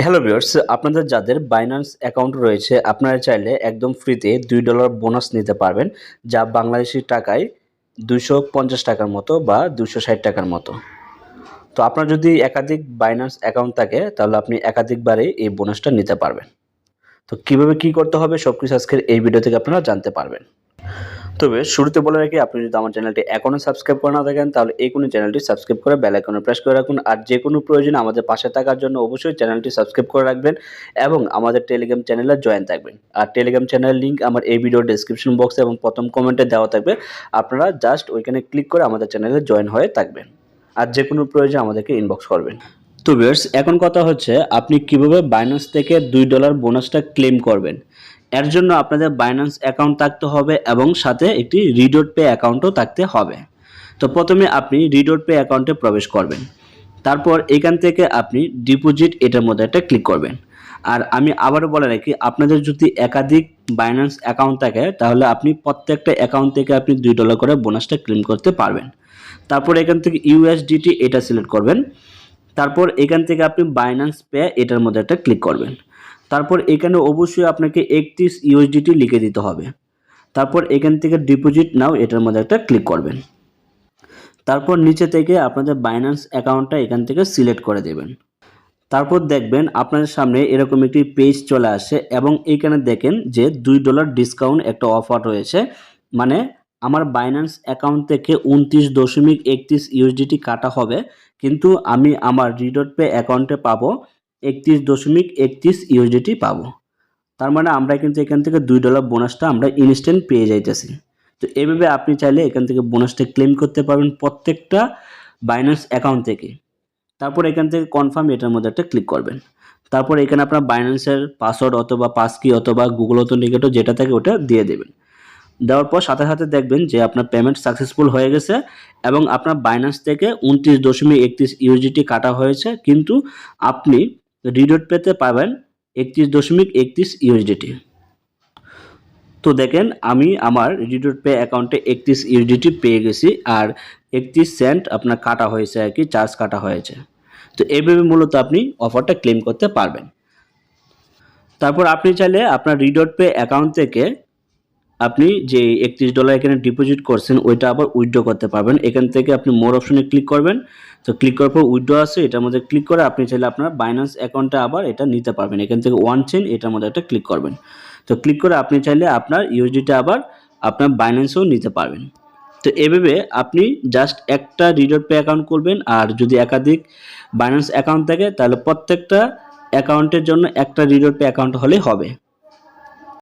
Hello viewers, আপনাদের যাদের Binance account রয়েছে আপনারা চাইলে একদম ফ্রিতে $2 বোনাস নিতে পারবেন, যা বাংলাদেশি টাকায় 250 টাকার মতো বা 260 টাকার মতো। তো আপনার যদি একাধিক বাইন্যান্স অ্যাকাউন্ট থাকে তাহলে আপনি একাধিকবারে এই বোনাসটা নিতে পারবেন। তো কিভাবে কি করতে হবে সবকিছু আজকের এই ভিডিও থেকে আপনারা জানতে পারবেন। তবে শুরুতে বলে রাখি, আপনি যদি আমার চ্যানেলটি এখনও সাবস্ক্রাইব করে না থাকেন তাহলে এখনই চ্যানেলটি সাবস্ক্রাইব করে বেল আইকনে প্রেস করে রাখুন। আর যে কোনো প্রয়োজনে আমাদের পাশে থাকার জন্য অবশ্যই চ্যানেলটি সাবস্ক্রাইব করে রাখবেন এবং আমাদের টেলিগ্রাম চ্যানেলে জয়েন থাকবেন। আর টেলিগ্রাম চ্যানেলের লিঙ্ক আমার এই ভিডিওর ডেসক্রিপশন বক্সে এবং প্রথম কমেন্টে দেওয়া থাকবে। আপনারা জাস্ট ওইখানে ক্লিক করে আমাদের চ্যানেলে জয়েন হয়ে থাকবেন। আর যে কোনো প্রয়োজনে আমাদেরকে ইনবক্স করবেন। তো ভিউয়ার্স, এখন কথা হচ্ছে আপনি কিভাবে বাইন্যান্স থেকে $2 বোনাসটা ক্লেম করবেন। এর জন্য আপনাদের বাইন্যান্স অ্যাকাউন্ট থাকতে হবে এবং সাথে একটি রিডট পে অ্যাকাউন্টও থাকতে হবে। তো প্রথমে আপনি রিডট পে অ্যাকাউন্টে প্রবেশ করবেন। তারপর এখান থেকে আপনি ডিপোজিট এটার মধ্যে একটা ক্লিক করবেন। আর আমি আবারও বলে রাখি, আপনাদের যদি একাধিক বাইন্যান্স অ্যাকাউন্ট থাকে তাহলে আপনি প্রত্যেকটা অ্যাকাউন্ট থেকে আপনি $2 করে বোনাসটা ক্লেম করতে পারবেন। তারপর এখান থেকে ইউএসডিটি এটা সিলেক্ট করবেন। তারপর এখান থেকে আপনি বাইন্যান্স পে এটার মধ্যে একটা ক্লিক করবেন। তারপর এখানে অবশ্যই আপনাকে 31 ইউএসডিটি লিখে দিতে হবে। তারপর এখান থেকে ডিপোজিট নাও এটার মধ্যে একটা ক্লিক করবেন। তারপর নিচে থেকে আপনাদের বাইন্যান্স অ্যাকাউন্টটা এখান থেকে সিলেক্ট করে দেবেন। তারপর দেখবেন আপনাদের সামনে এরকম একটি পেজ চলে আসে এবং এখানে দেখেন যে $2 ডিসকাউন্ট একটা অফার রয়েছে। মানে আমার বাইন্যান্স অ্যাকাউন্ট থেকে 29.31 ইউএসডিটি কাটা হবে, কিন্তু আমি আমার রিডট পে অ্যাকাউন্টে পাবো 31.31 ইউএসডিটি পাবো। তার মানে আমরা কিন্তু এখান থেকে $2 বোনাসটা আমরা ইনস্ট্যান্ট পেয়ে যাইতেছি। তো এইভাবে আপনি চাইলে এখান থেকে বোনাসটা ক্লেম করতে পারবেন প্রত্যেকটা বাইন্যান্স অ্যাকাউন্ট থেকে। তারপর এখান থেকে কনফার্ম এটার মধ্যে একটা ক্লিক করবেন। তারপর এখানে আপনার বাইন্যান্সের পাসওয়ার্ড অথবা পাসকি অথবা গুগল অথেন্টিকেটর যেটা থাকে ওটা দিয়ে দেবেন। দেওয়ার পর সাথে সাথে দেখবেন যে আপনার পেমেন্ট সাকসেসফুল হয়ে গেছে এবং আপনার বাইন্যান্স থেকে 29.31 ইউএসডিটি কাটা হয়েছে, কিন্তু আপনি রিডট পেতে পাবেন 31.31 ইউএসডিটি। তো দেখেন আমি আমার রিডট পে অ্যাকাউন্টে 31 ইউএসডিটি পেয়ে গেছি আর 31 সেন্ট আপনার কাটা হয়েছে আর কি, চার্জ কাটা হয়েছে। তো এইভাবে মূলত আপনি অফারটা ক্লেম করতে পারবেন। তারপর আপনি চাইলে আপনার রিডট পে অ্যাকাউন্ট থেকে আপনি যে $31 এখানে ডিপোজিট করছেন ওইটা আবার উইথড্র করতে পারবেন। এখান থেকে আপনি মোর অপশনে ক্লিক করবেন। তো ক্লিক করার পর উইথড্র আছে এটার মধ্যে ক্লিক করে আপনি চাইলে আপনার বাইন্যান্স অ্যাকাউন্টে আবার এটা নিতে পারবেন। এখান থেকে ওয়ান চেইন এটার মধ্যে একটা ক্লিক করবেন। তো ক্লিক করে আপনি চাইলে আপনার ইউএসডিটা আবার আপনার বাইন্যান্সেও নিতে পারবেন। তো এভাবে আপনি জাস্ট একটা রিডট পে অ্যাকাউন্ট করবেন, আর যদি একাধিক বাইন্যান্স অ্যাকাউন্ট থাকে তাহলে প্রত্যেকটা অ্যাকাউন্টের জন্য একটা রিডট পে অ্যাকাউন্ট হলেই হবে।